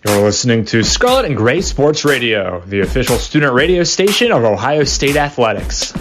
You're listening to Scarlet and Gray Sports Radio, the official student radio station of Ohio State Athletics.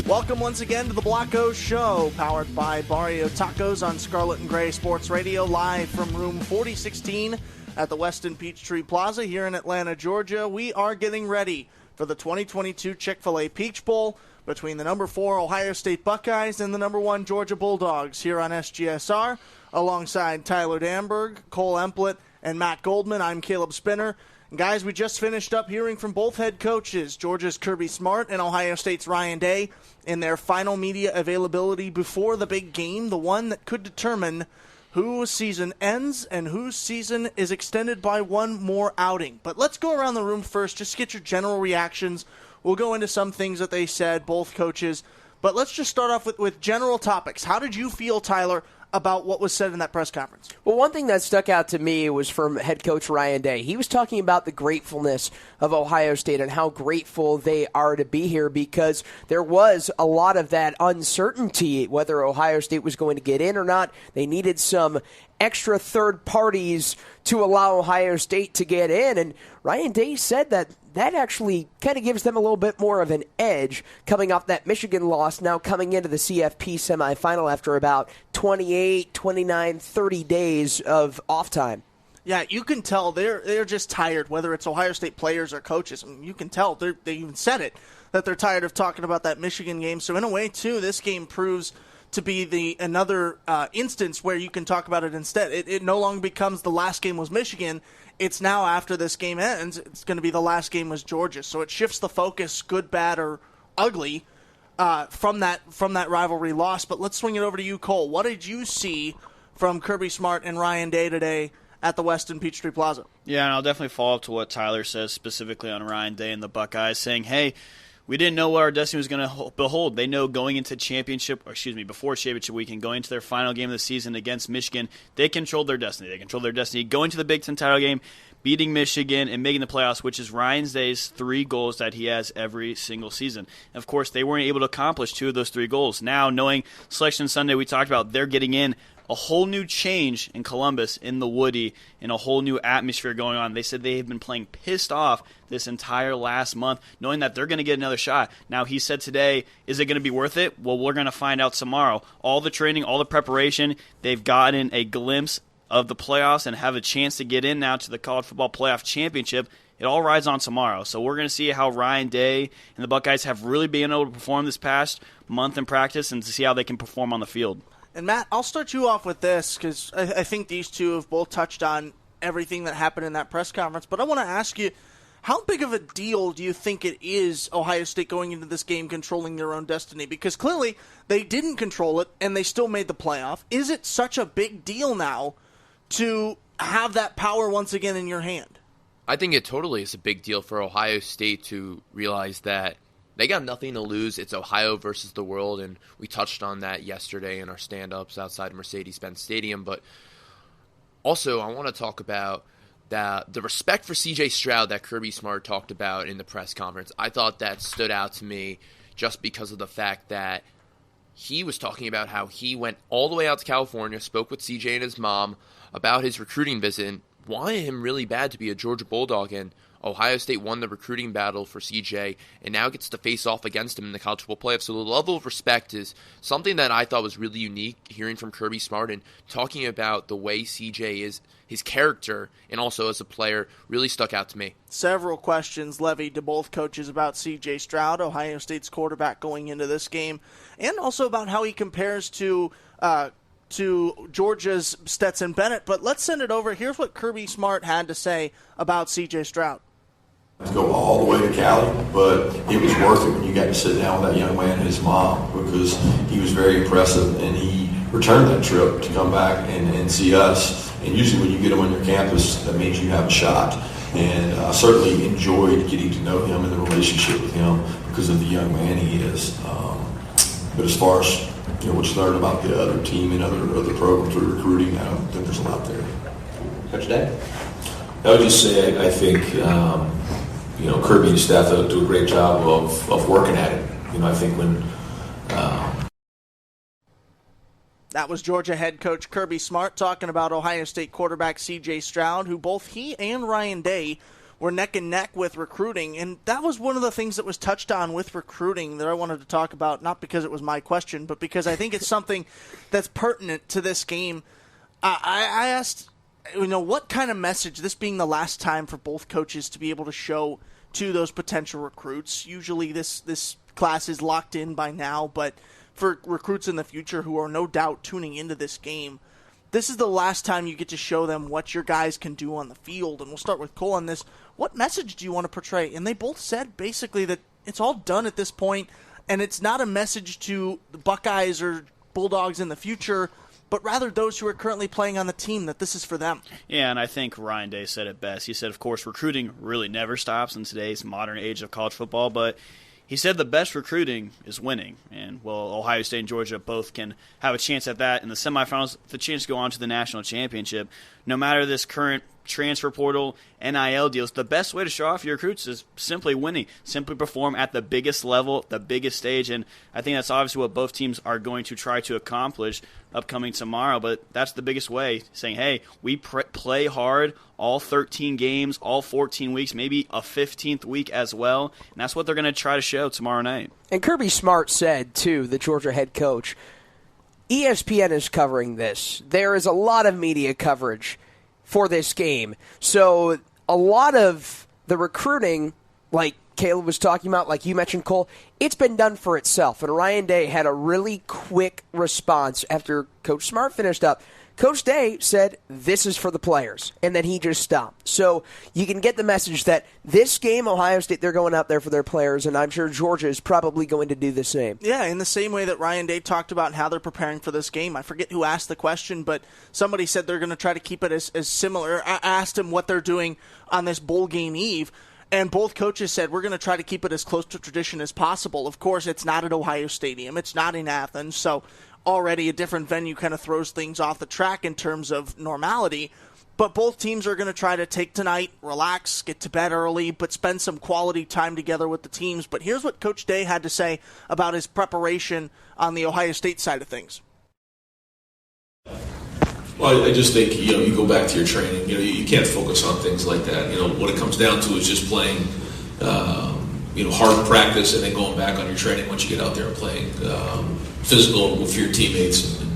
Welcome once again to the Block O Show, powered by Barrio Tacos on Scarlet and Gray Sports Radio, live from room 4016 at the Westin Peachtree Plaza here in Atlanta, Georgia. We are getting ready for the 2022 Chick-Fil-A Peach Bowl between the number 4 Ohio State Buckeyes and the number 1 Georgia Bulldogs here on SGSR. Alongside Tyler Danburg, Kole Emplit, and Matt Goldman, I'm Caleb Spinner. And guys, we just finished up hearing from both head coaches, Georgia's Kirby Smart and Ohio State's Ryan Day, in their final media availability before the big game, the one that could determine whose season ends and whose season is extended by one more outing. But let's go around the room first, just get your general reactions. We'll go into some things that they said, both coaches. But let's just start off with general topics. How did you feel, Tyler, about what was said in that press conference? Well, one thing that stuck out to me was from head coach Ryan Day. He was talking about the gratefulness of Ohio State and how grateful they are to be here, because there was a lot of that uncertainty whether Ohio State was going to get in or not. They needed some extra third parties to allow Ohio State to get in, and Ryan Day said that actually kind of gives them a little bit more of an edge coming off that Michigan loss, now coming into the CFP semifinal after about 28, 29, 30 days of off time. Yeah, you can tell they're just tired, whether it's Ohio State players or coaches. I mean, you can tell, they even said it, that they're tired of talking about that Michigan game. So in a way, too, this game proves to be another instance where you can talk about it instead. It no longer becomes the last game was Michigan. It's now, after this game ends, it's going to be the last game was Georgia. So it shifts the focus, good, bad, or ugly, from that rivalry loss. But let's swing it over to you, Cole. What did you see from Kirby Smart and Ryan Day today at the Westin Peachtree Plaza? Yeah, and I'll definitely follow up to what Tyler says specifically on Ryan Day and the Buckeyes, saying, hey, we didn't know what our destiny was going to behold. They know going into before championship weekend, going into their final game of the season against Michigan, they controlled their destiny. They controlled their destiny going to the Big Ten title game, beating Michigan, and making the playoffs, which is Ryan Day's 3 goals that he has every single season. And of course, they weren't able to accomplish 2 of those 3 goals. Now, knowing Selection Sunday, we talked about they're getting in a whole new change in Columbus, in the Woody, and a whole new atmosphere going on. They said they have been playing pissed off this entire last month, knowing that they're going to get another shot. Now, he said today, is it going to be worth it? Well, we're going to find out tomorrow. All the training, all the preparation, they've gotten a glimpse of the playoffs and have a chance to get in now to the College Football Playoff Championship. It all rides on tomorrow. So we're going to see how Ryan Day and the Buckeyes have really been able to perform this past month in practice, and to see how they can perform on the field. And Matt, I'll start you off with this, because I think these two have both touched on everything that happened in that press conference. But I want to ask you, how big of a deal do you think it is Ohio State going into this game controlling their own destiny? Because clearly they didn't control it, and they still made the playoff. Is it such a big deal now to have that power once again in your hand? I think it totally is a big deal for Ohio State to realize that they got nothing to lose. It's Ohio versus the world, and we touched on that yesterday in our stand-ups outside Mercedes-Benz Stadium. But also, I want to talk about the respect for C.J. Stroud that Kirby Smart talked about in the press conference. I thought that stood out to me just because of the fact that he was talking about how he went all the way out to California, spoke with C.J. and his mom about his recruiting visit, and wanted him really bad to be a Georgia Bulldog, and Ohio State won the recruiting battle for CJ and now gets to face off against him in the college football playoffs. So the level of respect is something that I thought was really unique, hearing from Kirby Smart and talking about the way CJ is, his character, and also as a player, really stuck out to me. Several questions levied to both coaches about C.J. Stroud, Ohio State's quarterback, going into this game, and also about how he compares to Georgia's Stetson Bennett. But let's send it over. Here's what Kirby Smart had to say about C.J. Stroud. To go all the way to Cali, but it was worth it when you got to sit down with that young man and his mom, because he was very impressive, and he returned that trip to come back and see us. And usually when you get him on your campus, that means you have a shot. And I certainly enjoyed getting to know him and the relationship with him because of the young man he is. But as far as what you learn about the other team and other programs through recruiting, I don't think there's a lot there. Coach Day? I would just say I think Kirby and his staff do a great job of working at it. I think when that was Georgia head coach Kirby Smart talking about Ohio State quarterback C.J. Stroud, who both he and Ryan Day were neck and neck with recruiting. And that was one of the things that was touched on with recruiting that I wanted to talk about, not because it was my question, but because I think it's something that's pertinent to this game. I asked, what kind of message, this being the last time for both coaches to be able to show to those potential recruits. Usually this class is locked in by now, but for recruits in the future who are no doubt tuning into this game, this is the last time you get to show them what your guys can do on the field. And we'll start with Kole on this. What message do you want to portray? And they both said basically that it's all done at this point, and it's not a message to the Buckeyes or Bulldogs in the future, but rather those who are currently playing on the team, that this is for them. Yeah, and I think Ryan Day said it best. He said, of course, recruiting really never stops in today's modern age of college football, but he said the best recruiting is winning. And, Ohio State and Georgia both can have a chance at that in the semifinals, the chance to go on to the national championship. No matter this current transfer portal, NIL deals, the best way to show off your recruits is simply winning, simply perform at the biggest level, the biggest stage, and I think that's obviously what both teams are going to try to accomplish upcoming tomorrow, but that's the biggest way, saying, hey, we play hard all 13 games, all 14 weeks, maybe a 15th week as well, and that's what they're going to try to show tomorrow night. And Kirby Smart said, too, the Georgia head coach, ESPN is covering this. There is a lot of media coverage for this game. So a lot of the recruiting, like Caleb was talking about, like you mentioned, Kole, it's been done for itself. And Ryan Day had a really quick response after Coach Smart finished up. Coach Day said, this is for the players, and then he just stopped. So you can get the message that this game, Ohio State, they're going out there for their players, and I'm sure Georgia is probably going to do the same. Yeah, in the same way that Ryan Day talked about how they're preparing for this game. I forget who asked the question, but somebody said they're going to try to keep it as similar. I asked him what they're doing on this bowl game eve, and both coaches said we're going to try to keep it as close to tradition as possible. Of course, it's not at Ohio Stadium. It's not in Athens, so already a different venue kind of throws things off the track in terms of normality. But both teams are going to try to take tonight, relax, get to bed early, but spend some quality time together with the teams. But here's what Coach Day had to say about his preparation on the Ohio State side of things. Well, I just think, you go back to your training. You can't focus on things like that. What it comes down to is just playing, hard practice and then going back on your training once you get out there and playing physical with your teammates. And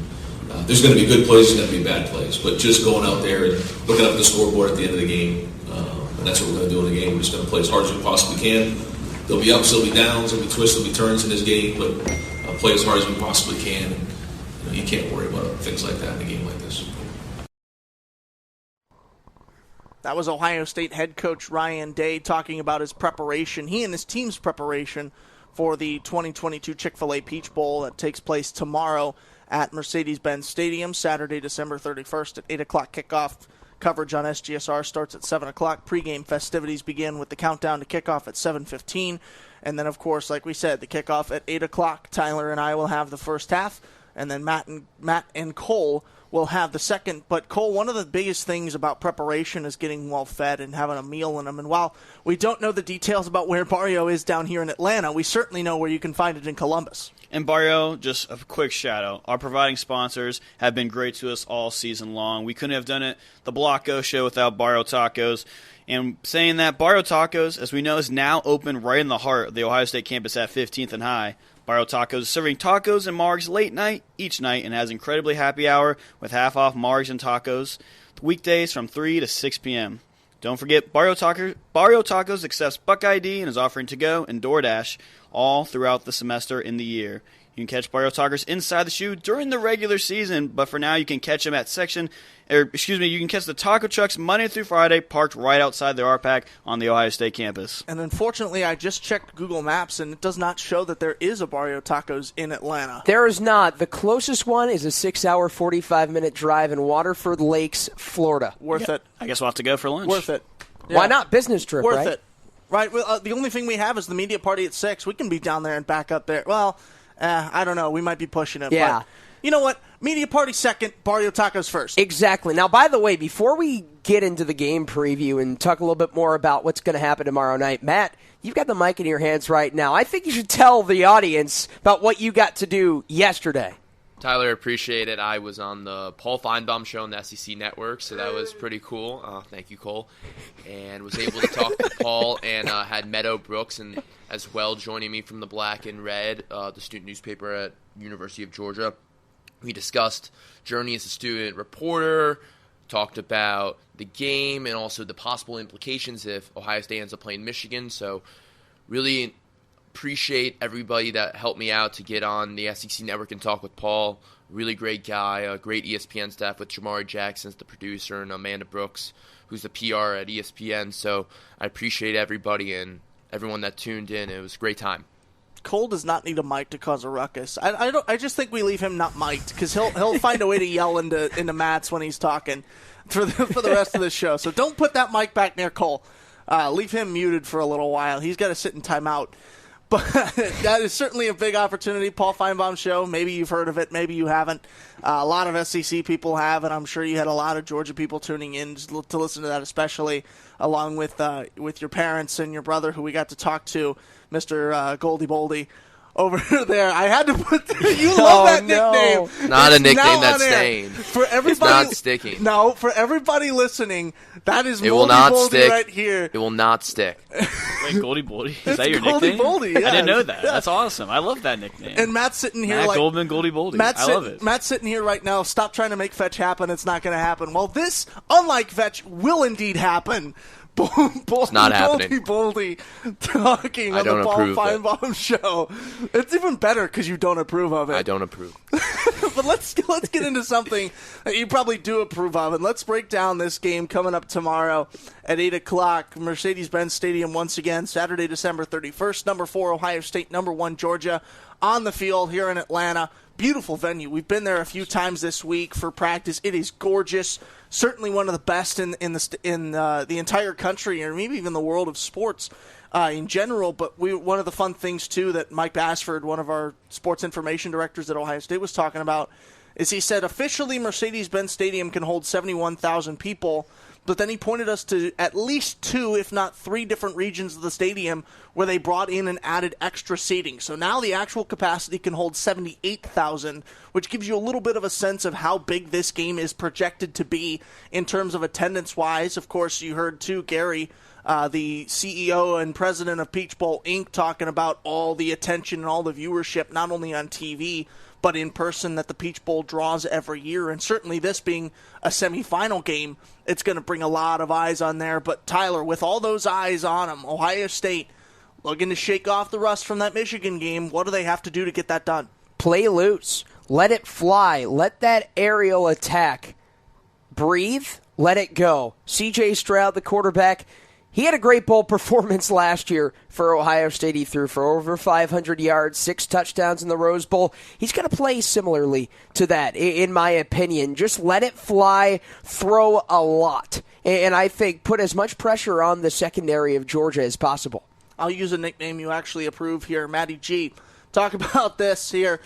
there's going to be good plays, there's going to be bad plays. But just going out there and looking up at the scoreboard at the end of the game, and that's what we're going to do in the game. We're just going to play as hard as we possibly can. There'll be ups, there'll be downs, there'll be twists, there'll be turns in this game, but play as hard as we possibly can. And, you can't worry about things like that in a game like this. That was Ohio State head coach Ryan Day talking about his preparation, he and his team's preparation for the 2022 Chick-Fil-A Peach Bowl that takes place tomorrow at Mercedes-Benz Stadium, Saturday, December 31st at 8 o'clock kickoff. Coverage on SGSR starts at 7 o'clock. Pre-game festivities begin with the countdown to kickoff at 7:15. And then, of course, like we said, the kickoff at 8 o'clock. Tyler and I will have the first half, and then Matt and Kole will have the second. But Kole, one of the biggest things about preparation is getting well fed and having a meal in them. And while we don't know the details about where Barrio is down here in Atlanta, we certainly know where you can find it in Columbus. And Barrio, just a quick shout out. Our providing sponsors have been great to us all season long. We couldn't have done it, the Block Go show, without Barrio Tacos. And saying that, Barrio Tacos, as we know, is now open right in the heart of the Ohio State campus at 15th and High. Barrio Tacos is serving tacos and margs late night each night and has incredibly happy hour with half off margs and tacos weekdays from 3 to 6 p.m. Don't forget, Barrio Tacos accepts Buck ID and is offering to-go and DoorDash all throughout the semester in the year. You can catch Barrio Tacos inside the shoe during the regular season, but for now you can catch them at you can catch the taco trucks Monday through Friday parked right outside the RPAC on the Ohio State campus. And unfortunately, I just checked Google Maps, and it does not show that there is a Barrio Tacos in Atlanta. There is not. The closest one is a 6-hour, 45-minute drive in Waterford Lakes, Florida. Worth it. I guess we'll have to go for lunch. Worth it. Yeah. Why not? Business trip, Worth right? it. Right. Well, the only thing we have is the media party at 6. We can be down there and back up there. Well, I don't know. We might be pushing it. Yeah. But you know what? Media party second, Barrio Tacos first. Exactly. Now, by the way, before we get into the game preview and talk a little bit more about what's going to happen tomorrow night. Matt, you've got the mic in your hands right now. I think you should tell the audience about what you got to do yesterday. Tyler, appreciate it. I was on the Paul Feinbaum show on the SEC Network, so that was pretty cool. Thank you, Kole. And was able to talk to Paul and had Meadow Brooks and as well joining me from the Black and Red, the student newspaper at University of Georgia. We discussed journey as a student reporter, talked about the game and also the possible implications if Ohio State ends up playing Michigan. So really appreciate everybody that helped me out to get on the SEC Network and talk with Paul. Really great guy, a great ESPN staff with Jamari Jackson's the producer and Amanda Brooks, who's the PR at ESPN. So I appreciate everybody and everyone that tuned in. It was a great time. Kole does not need a mic to cause a ruckus. I just think we leave him not mic'd because he'll find a way to yell into Matt's when he's talking for the rest of the show. So don't put that mic back near Kole. Leave him muted for a little while. He's got to sit in timeout. But that is certainly a big opportunity. Paul Feinbaum show. Maybe you've heard of it. Maybe you haven't. A lot of SEC people have, and I'm sure you had a lot of Georgia people tuning in to listen to that, especially along with your parents and your brother, who we got to talk to, Mr. Goldie Boldy. Over there, I had to put. You love that nickname. Not a nickname that's staying. For everybody, it's not sticking. No, for everybody listening, that is it will not Boldy stick right here. It will not stick. Wait, Goldie Boldy? Is that your Goldie nickname? Boldy, yes. I didn't know that. That's awesome. I love that nickname. And Matt's sitting here Matt like Goldman, Goldie Boldy. I love it. Matt's sitting here right now. Stop trying to make fetch happen. It's not going to happen. Well, this, unlike fetch, will indeed happen. It's not happening. Boldy talking on the Paul Feinbaum show. It's even better because you don't approve of it. I don't approve. But let's get into something that you probably do approve of, and let's break down this game coming up tomorrow at 8 o'clock. Mercedes-Benz Stadium once again, Saturday, December 31st. Number 4, Ohio State. Number 1, Georgia. On the field here in Atlanta. Beautiful venue. We've been there a few times this week for practice. It is gorgeous. Certainly one of the best in the entire country, or maybe even the world of sports in general. But one of the fun things too that Mike Bassford, one of our sports information directors at Ohio State, was talking about is he said officially Mercedes-Benz Stadium can hold 71,000 people. But then he pointed us to at least 2, if not 3 different regions of the stadium where they brought in and added extra seating. So now the actual capacity can hold 78,000, which gives you a little bit of a sense of how big this game is projected to be in terms of attendance-wise. Of course, you heard, too, Gary, the CEO and president of Peach Bowl, Inc., talking about all the attention and all the viewership, not only on TV, but in person, that the Peach Bowl draws every year. And certainly this being a semifinal game, it's going to bring a lot of eyes on there. But Tyler, with all those eyes on them, Ohio State looking to shake off the rust from that Michigan game. What do they have to do to get that done? Play loose. Let it fly. Let that aerial attack breathe. Let it go. C.J. Stroud, the quarterback, he had a great bowl performance last year for Ohio State. He threw for over 500 yards, 6 touchdowns in the Rose Bowl. He's going to play similarly to that, in my opinion. Just let it fly, throw a lot, and I think put as much pressure on the secondary of Georgia as possible. I'll use a nickname you actually approve here, Matty G. Talk about this here.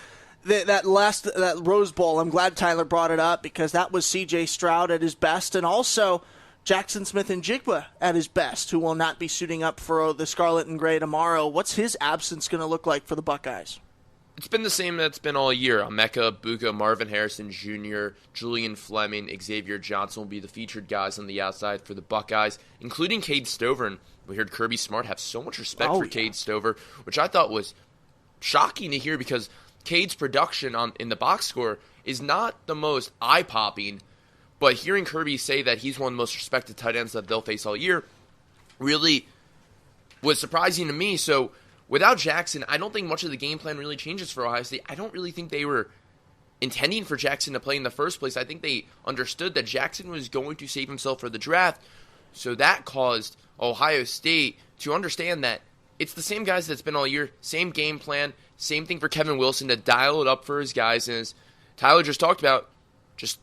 That Rose Bowl, I'm glad Tyler brought it up because that was C.J. Stroud at his best, and also Jackson Smith-Njigba at his best, who will not be suiting up for the Scarlet and Gray tomorrow. What's his absence going to look like for the Buckeyes? It's been the same that's been all year. Emeka Egbuka, Marvin Harrison Jr., Julian Fleming, Xavier Johnson will be the featured guys on the outside for the Buckeyes, including Cade Stover. And we heard Kirby Smart have so much respect for Cade Stover, which I thought was shocking to hear because Cade's production in the box score is not the most eye-popping. But hearing Kirby say that he's one of the most respected tight ends that they'll face all year really was surprising to me. So without Jackson, I don't think much of the game plan really changes for Ohio State. I don't really think they were intending for Jackson to play in the first place. I think they understood that Jackson was going to save himself for the draft. So that caused Ohio State to understand that it's the same guys that's been all year, same game plan, same thing for Kevin Wilson to dial it up for his guys. And as Tyler just talked about, just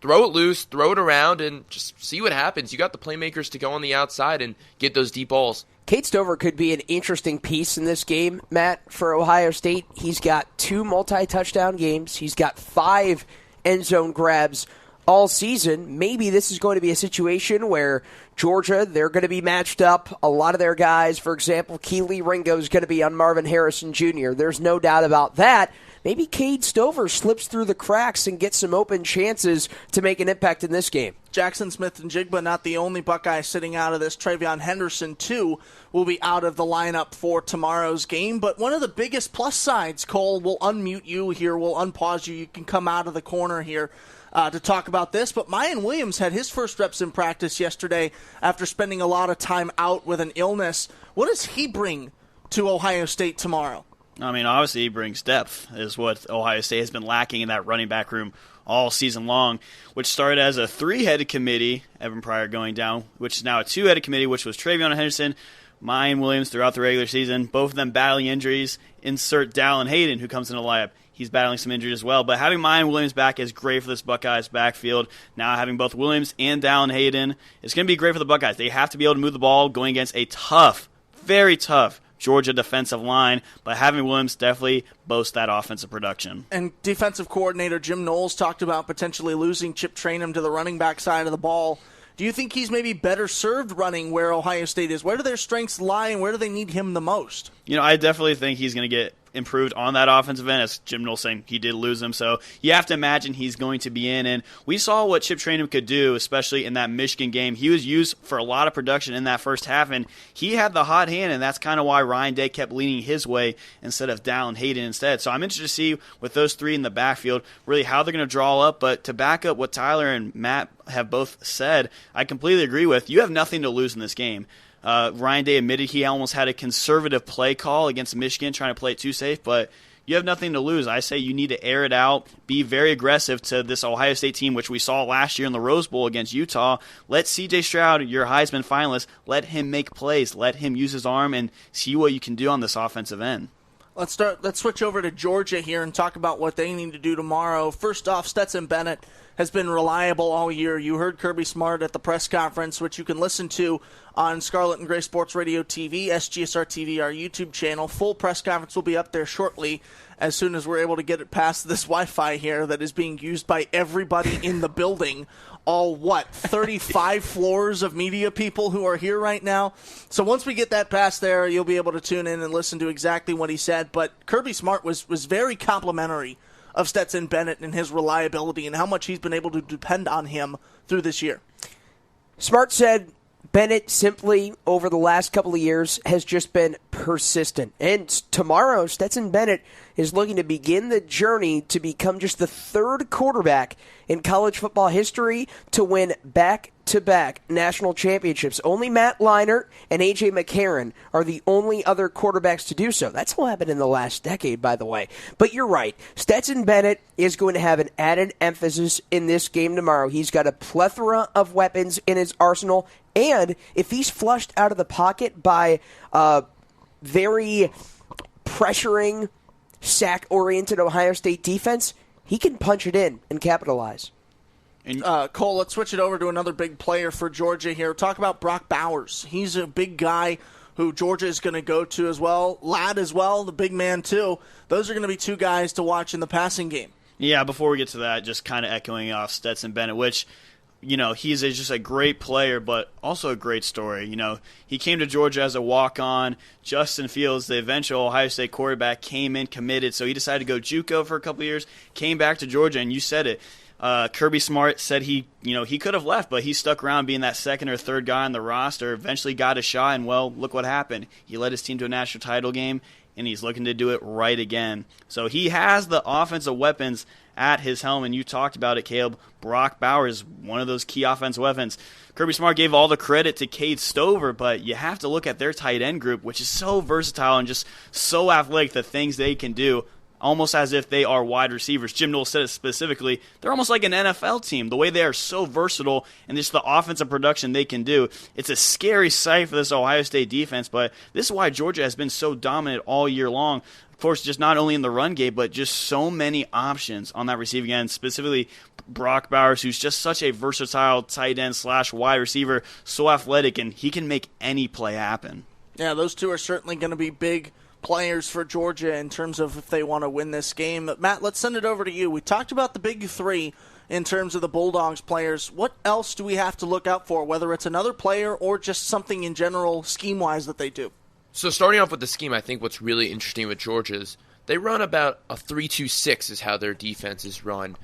throw it loose, throw it around, and just see what happens. You got the playmakers to go on the outside and get those deep balls. Cade Stover could be an interesting piece in this game, Matt, for Ohio State. He's got 2 multi-touchdown games. He's got 5 end zone grabs all season, maybe this is going to be a situation where Georgia, they're going to be matched up. A lot of their guys, for example, Kelee Ringo is going to be on Marvin Harrison Jr. There's no doubt about that. Maybe Cade Stover slips through the cracks and gets some open chances to make an impact in this game. Jackson Smith and Jigba not the only Buckeye sitting out of this. Travion Henderson, too, will be out of the lineup for tomorrow's game. But one of the biggest plus sides, Kole, we'll unmute you here. We'll unpause you. You can come out of the corner here to talk about this. But Mayan Williams had his first reps in practice yesterday after spending a lot of time out with an illness. What does he bring to Ohio State tomorrow? I mean, obviously he brings depth, is what Ohio State has been lacking in that running back room all season long, which started as a 3-headed committee, Evan Pryor going down, which is now a 2-headed committee, which was Travion Henderson, Mayan Williams throughout the regular season, both of them battling injuries. Insert Dallin Hayden, who comes in the lineup. He's battling some injuries as well. But having Mayan Williams back is great for this Buckeyes backfield. Now having both Williams and Dallin Hayden, it's going to be great for the Buckeyes. They have to be able to move the ball going against a tough, very tough Georgia defensive line, but having Williams definitely boasts that offensive production. And defensive coordinator Jim Knowles talked about potentially losing Chip Trainum to the running back side of the ball. Do you think he's maybe better served running where Ohio State is? Where do their strengths lie, and where do they need him the most? You know, I definitely think he's going to get improved on that offensive end, as Jim Knowles saying he did lose him. So you have to imagine he's going to be in. And we saw what Chip Trainum could do, especially in that Michigan game. He was used for a lot of production in that first half, and he had the hot hand, and that's kind of why Ryan Day kept leaning his way instead of Dallin Hayden instead. So I'm interested to see with those three in the backfield really how they're going to draw up. But to back up what Tyler and Matt have both said, I completely agree with. You have nothing to lose in this game. Ryan Day admitted he almost had a conservative play call against Michigan, trying to play it too safe, but you have nothing to lose. I say you need to air it out, be very aggressive to this Ohio State team, which we saw last year in the Rose Bowl against Utah. Let C.J. Stroud, your Heisman finalist, let him make plays. Let him use his arm and see what you can do on this offensive end. Let's switch over to Georgia here and talk about what they need to do tomorrow. First off, Stetson Bennett has been reliable all year. You heard Kirby Smart at the press conference, which you can listen to on Scarlet and Gray Sports Radio TV, SGSR TV, our YouTube channel. Full press conference will be up there shortly as soon as we're able to get it past this Wi-Fi here that is being used by everybody in the building. All, 35 floors of media people who are here right now. So once we get that past there, you'll be able to tune in and listen to exactly what he said. But Kirby Smart was very complimentary of Stetson Bennett and his reliability and how much he's been able to depend on him through this year. Smart said Bennett simply, over the last couple of years, has just been persistent. And tomorrow, Stetson Bennett is looking to begin the journey to become just the third quarterback in college football history to win back-to-back national championships. Only Matt Leinart and A.J. McCarron are the only other quarterbacks to do so. That's all happened in the last decade, by the way. But you're right. Stetson Bennett is going to have an added emphasis in this game tomorrow. He's got a plethora of weapons in his arsenal, and if he's flushed out of the pocket by very pressuring, sack-oriented Ohio State defense, he can punch it in and capitalize. Kole, let's switch it over to another big player for Georgia here. Talk about Brock Bowers. He's a big guy who Georgia is going to go to as well. Ladd as well, the big man too. Those are going to be two guys to watch in the passing game. Yeah, before we get to that, just kind of echoing off Stetson Bennett, which, you know, he's just a great player, but also a great story. You know, he came to Georgia as a walk-on. Justin Fields, the eventual Ohio State quarterback, came in committed, so he decided to go JUCO for a couple of years, came back to Georgia, and you said it. Kirby Smart said he could have left, but he stuck around being that second or third guy on the roster, eventually got a shot, and, well, look what happened. He led his team to a national title game, and he's looking to do it right again. So he has the offensive weapons at his helm, and you talked about it, Caleb. Brock Bowers, one of those key offensive weapons. Kirby Smart gave all the credit to Cade Stover, but you have to look at their tight end group, which is so versatile and just so athletic, the things they can do, almost as if they are wide receivers. Jim Knowles said it specifically. They're almost like an NFL team, the way they are so versatile and just the offensive production they can do. It's a scary sight for this Ohio State defense, but this is why Georgia has been so dominant all year long. Of course, just not only in the run game, but just so many options on that receiving end, specifically Brock Bowers, who's just such a versatile tight end / wide receiver, so athletic, and he can make any play happen. Yeah, those two are certainly going to be big players for Georgia in terms of if they want to win this game. Matt, let's send it over to you. We talked about the big three in terms of the Bulldogs players. What else do we have to look out for, whether it's another player or just something in general scheme-wise that they do? So starting off with the scheme, I think what's really interesting with Georgia is they run about a 3-2-6 is how their defense is run.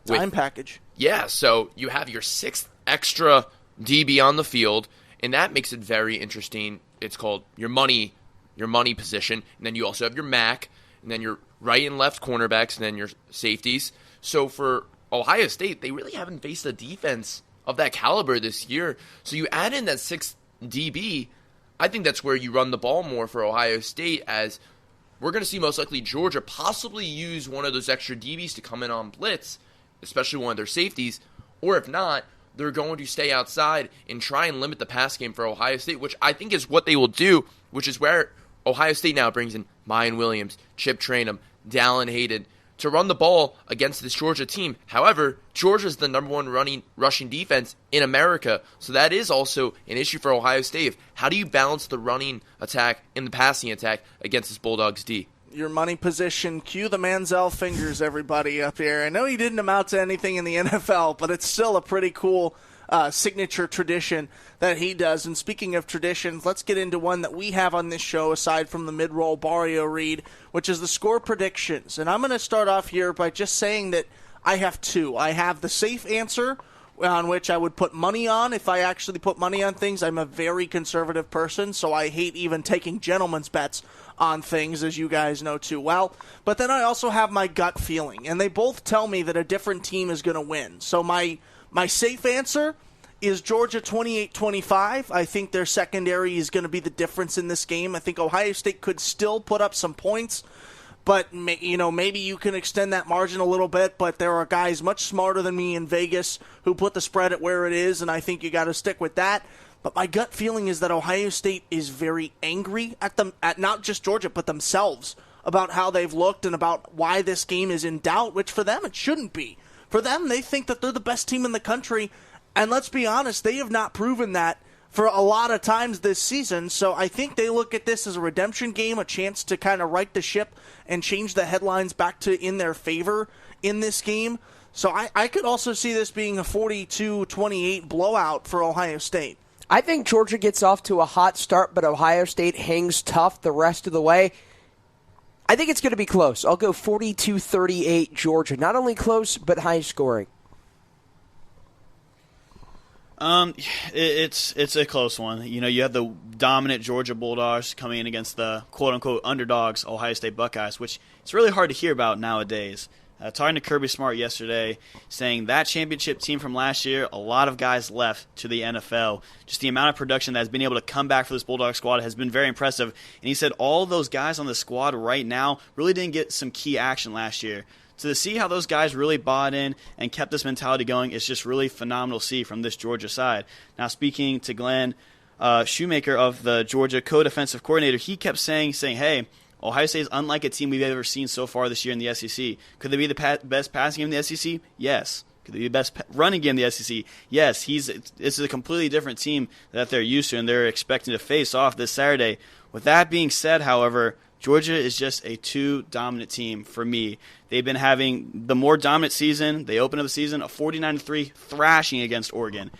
Time package. Yeah, so you have your sixth extra DB on the field, and that makes it very interesting. It's called your money position, and then you also have your MAC, and then your right and left cornerbacks, and then your safeties. So for Ohio State, they really haven't faced a defense of that caliber this year. So you add in that sixth DB, I think that's where you run the ball more for Ohio State, as we're going to see most likely Georgia possibly use one of those extra DBs to come in on blitz, especially one of their safeties, or if not, they're going to stay outside and try and limit the pass game for Ohio State, which I think is what they will do, which is where Ohio State now brings in Mayan Williams, Chip Trayanum, Dallin Hayden to run the ball against this Georgia team. However, Georgia's the number one rushing defense in America, so that is also an issue for Ohio State. How do you balance the running attack and the passing attack against this Bulldogs D? Your money position, cue the Manziel fingers, everybody up here. I know he didn't amount to anything in the NFL, but it's still a pretty cool signature tradition that he does. And speaking of traditions, let's get into one that we have on this show aside from the mid-roll Barrio read, which is the score predictions. And I'm going to start off here by just saying that I have two. I have the safe answer, on which I would put money on. If I actually put money on things, I'm a very conservative person, so I hate even taking gentlemen's bets on things, as you guys know too well. But then I also have my gut feeling, and they both tell me that a different team is going to win. So my safe answer is Georgia 28-25. I think their secondary is going to be the difference in this game. I think Ohio State could still put up some points, but maybe you can extend that margin a little bit, but there are guys much smarter than me in Vegas who put the spread at where it is, and I think you got to stick with that. But my gut feeling is that Ohio State is very angry at not just Georgia, but themselves about how they've looked and about why this game is in doubt, which for them it shouldn't be. For them, they think that they're the best team in the country, and let's be honest, they have not proven that for a lot of times this season. So I think they look at this as a redemption game, a chance to kind of right the ship and change the headlines back to in their favor in this game. So I could also see this being a 42-28 blowout for Ohio State. I think Georgia gets off to a hot start, but Ohio State hangs tough the rest of the way. I think it's going to be close. I'll go 42-38 Georgia. Not only close, but high scoring. It's a close one. You have the dominant Georgia Bulldogs coming in against the quote-unquote underdogs Ohio State Buckeyes, which it's really hard to hear about nowadays. Talking to Kirby Smart yesterday, saying that championship team from last year, a lot of guys left to the NFL. Just the amount of production that has been able to come back for this Bulldog squad has been very impressive. And he said all those guys on the squad right now really didn't get some key action last year. So to see how those guys really bought in and kept this mentality going is just really phenomenal to see from this Georgia side. Now, speaking to Glenn Shoemaker of the Georgia co-defensive coordinator, he kept saying, hey, Ohio State is unlike a team we've ever seen so far this year in the SEC. Could they be the best passing game in the SEC? Yes. Could they be the best running game in the SEC? Yes. It's a completely different team that they're used to, and they're expecting to face off this Saturday. With that being said, however, Georgia is just a too dominant team for me. They've been having the more dominant season. They opened up the season a 49-3 thrashing against Oregon.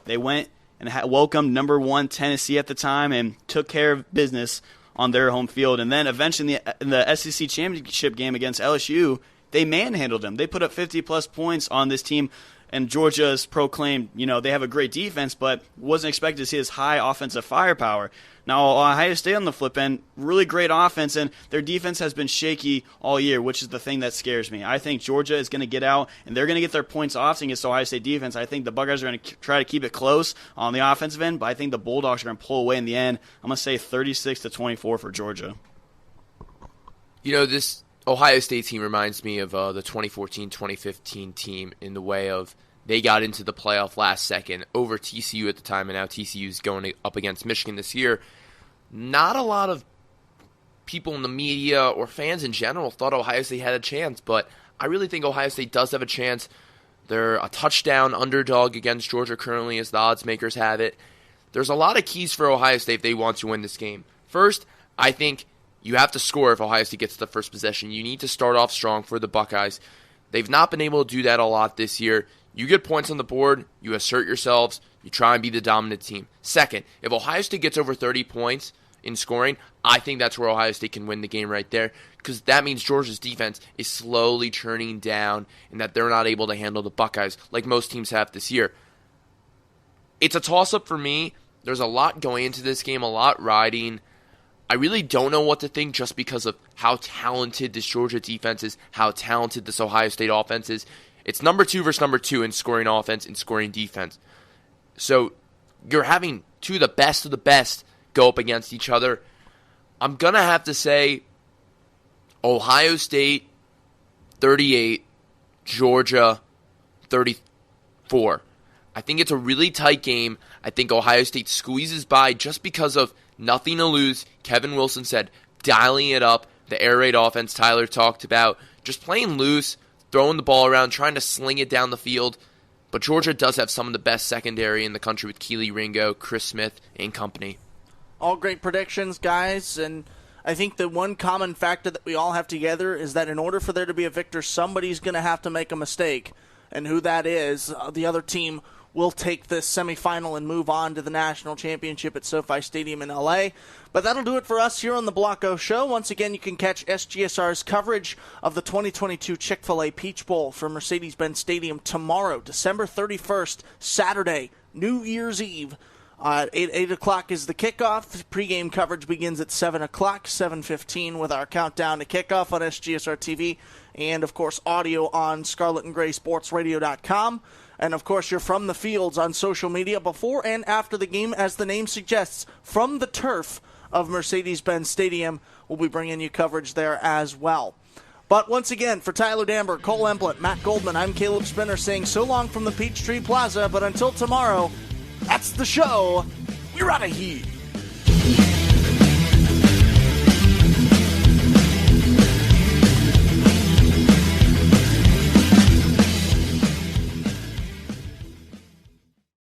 They went and welcomed number 1 Tennessee at the time and took care of business on their home field. And then eventually in the SEC championship game against LSU, they manhandled them. They put up 50-plus points on this team, and Georgia's proclaimed, they have a great defense, but wasn't expected to see this high offensive firepower. Now, Ohio State on the flip end, really great offense, and their defense has been shaky all year, which is the thing that scares me. I think Georgia is going to get out, and they're going to get their points off against Ohio State defense. I think the Buckeyes are going to try to keep it close on the offensive end, but I think the Bulldogs are going to pull away in the end. I'm going to say 36-24 for Georgia. This Ohio State team reminds me of the 2014-2015 team in the way of they got into the playoff last second over TCU at the time, and now TCU's going up against Michigan this year. Not a lot of people in the media or fans in general thought Ohio State had a chance, but I really think Ohio State does have a chance. They're a touchdown underdog against Georgia currently, as the odds makers have it. There's a lot of keys for Ohio State if they want to win this game. First, I think you have to score if Ohio State gets the first possession. You need to start off strong for the Buckeyes. They've not been able to do that a lot this year. You get points on the board, you assert yourselves, you try and be the dominant team. Second, if Ohio State gets over 30 points in scoring, I think that's where Ohio State can win the game right there, because that means Georgia's defense is slowly turning down and that they're not able to handle the Buckeyes like most teams have this year. It's a toss-up for me. There's a lot going into this game, a lot riding. I really don't know what to think just because of how talented this Georgia defense is, how talented this Ohio State offense is. It's number 2 versus number 2 in scoring offense and scoring defense. So you're having two of the best go up against each other. I'm going to have to say Ohio State 38, Georgia 34. I think it's a really tight game. I think Ohio State squeezes by just because of nothing to lose. Kevin Wilson said dialing it up. The air raid offense Tyler talked about. Just playing loose, throwing the ball around, trying to sling it down the field. But Georgia does have some of the best secondary in the country with Keely Ringo, Chris Smith, and company. All great predictions, guys, and I think the one common factor that we all have together is that in order for there to be a victor, somebody's going to have to make a mistake. And who that is, the other team will take this semifinal and move on to the national championship at SoFi Stadium in LA. But that'll do it for us here on the Blocko Show. Once again, you can catch SGSR's coverage of the 2022 Chick-Fil-A Peach Bowl from Mercedes-Benz Stadium tomorrow, December 31st, Saturday, New Year's Eve. 8 o'clock is the kickoff. Pre-game coverage begins at 7 o'clock, 7:15 with our countdown to kickoff on SGSR TV. And, of course, audio on ScarletandGraySportsRadio.com. And, of course, you're from the fields on social media before and after the game, as the name suggests, from the turf of Mercedes-Benz Stadium. We'll be bringing you coverage there as well. But once again, for Tyler Danburg, Kole Emplit, Matt Goldman, I'm Caleb Spinner saying so long from the Peachtree Plaza. But until tomorrow, that's the show. We're out of here.